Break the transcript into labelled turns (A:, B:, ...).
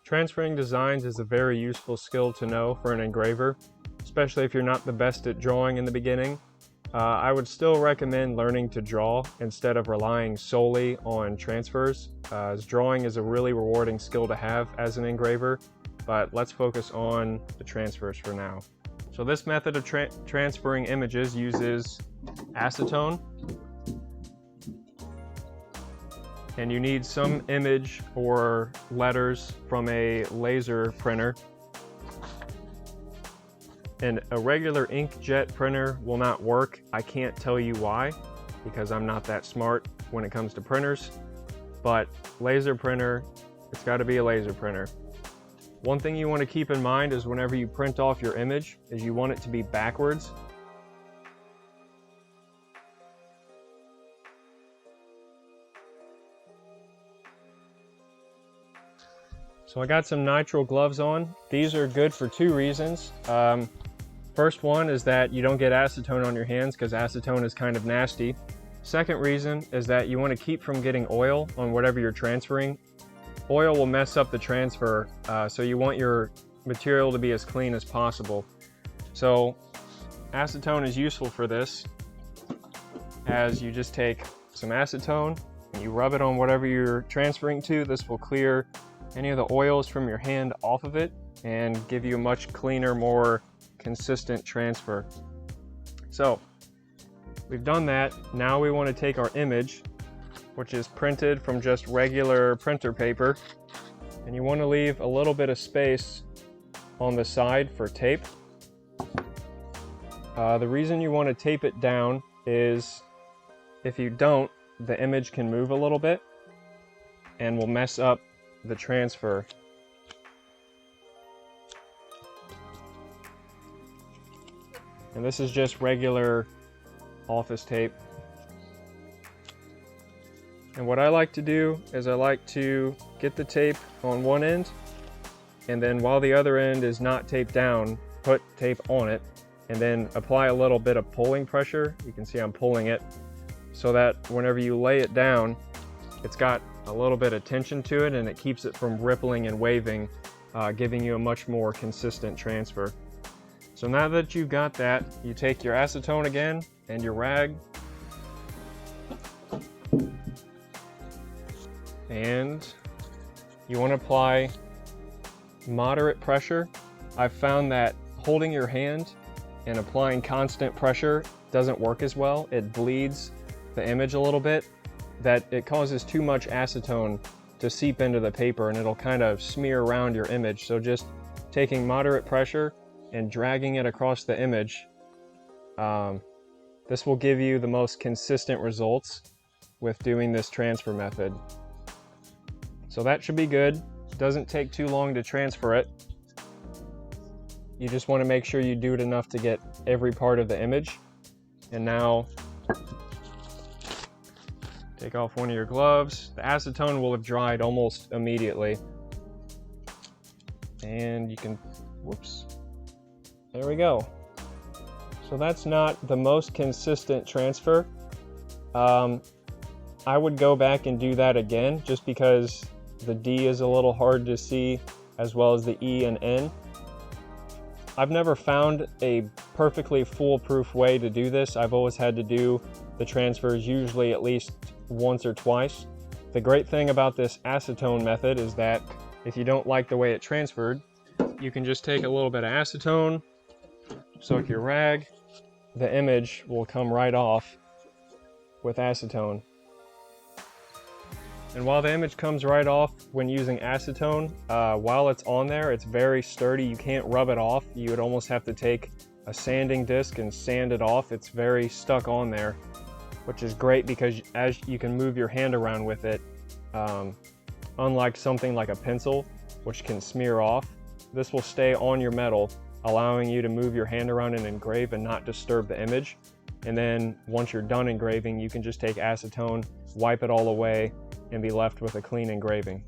A: Transferring designs is a very useful skill to know for an engraver, especially if you're not the best at drawing in the beginning. I would still recommend learning to draw instead of relying solely on transfers, as drawing is a really rewarding skill to have as an engraver, but let's focus on the transfers for now. So this method of transferring images uses acetone, and you need some image or letters from a laser printer. And a regular inkjet printer will not work. I can't tell you why, because I'm not that smart when it comes to printers, but laser printer, it's got to be a laser printer. One thing you want to keep in mind is whenever you print off your image is you want it to be backwards. So I got some nitrile gloves on. These are good for two reasons. First one is that you don't get acetone on your hands because acetone is kind of nasty. Second reason is that you want to keep from getting oil on whatever you're transferring. Oil will mess up the transfer, so you want your material to be as clean as possible. So acetone is useful for this, as you just take some acetone and you rub it on whatever you're transferring to. This will clear any of the oils from your hand off of it and give you a much cleaner, more consistent transfer. So we've done that. Now we want to take our image, which is printed from just regular printer paper, and you want to leave a little bit of space on the side for tape. The reason you want to tape it down is if you don't, the image can move a little bit and will mess up the transfer. And this is just regular office tape. And what I like to do is I like to get the tape on one end, and then while the other end is not taped down, put tape on it, and then apply a little bit of pulling pressure. You can see I'm pulling it so that whenever you lay it down, it's got a little bit of tension to it and it keeps it from rippling and waving, giving you a much more consistent transfer. So now that you've got that, you take your acetone again and your rag, and you want to apply moderate pressure. I've found that holding your hand and applying constant pressure doesn't work as well. It bleeds the image a little bit, that it causes too much acetone to seep into the paper and it'll kind of smear around your image. So just taking moderate pressure and dragging it across the image, this will give you the most consistent results with doing this transfer method. So that should be good. It doesn't take too long to transfer it. You just want to make sure you do it enough to get every part of the image. And now take off one of your gloves. The acetone will have dried almost immediately. And you can, whoops. There we go. So that's not the most consistent transfer. I would go back and do that again just because the D is a little hard to see, as well as the E and N. I've never found a perfectly foolproof way to do this. I've always had to do the transfers usually at least once or twice. The great thing about this acetone method is that if you don't like the way it transferred, you can just take a little bit of acetone, soak your rag, the image will come right off with acetone. And while the image comes right off when using acetone, while it's on there, it's very sturdy. You can't rub it off. You would almost have to take a sanding disc and sand it off. It's very stuck on there, which is great because as you can move your hand around with it, unlike something like a pencil, which can smear off, this will stay on your metal, allowing you to move your hand around and engrave and not disturb the image. And then once you're done engraving, you can just take acetone, wipe it all away, and be left with a clean engraving.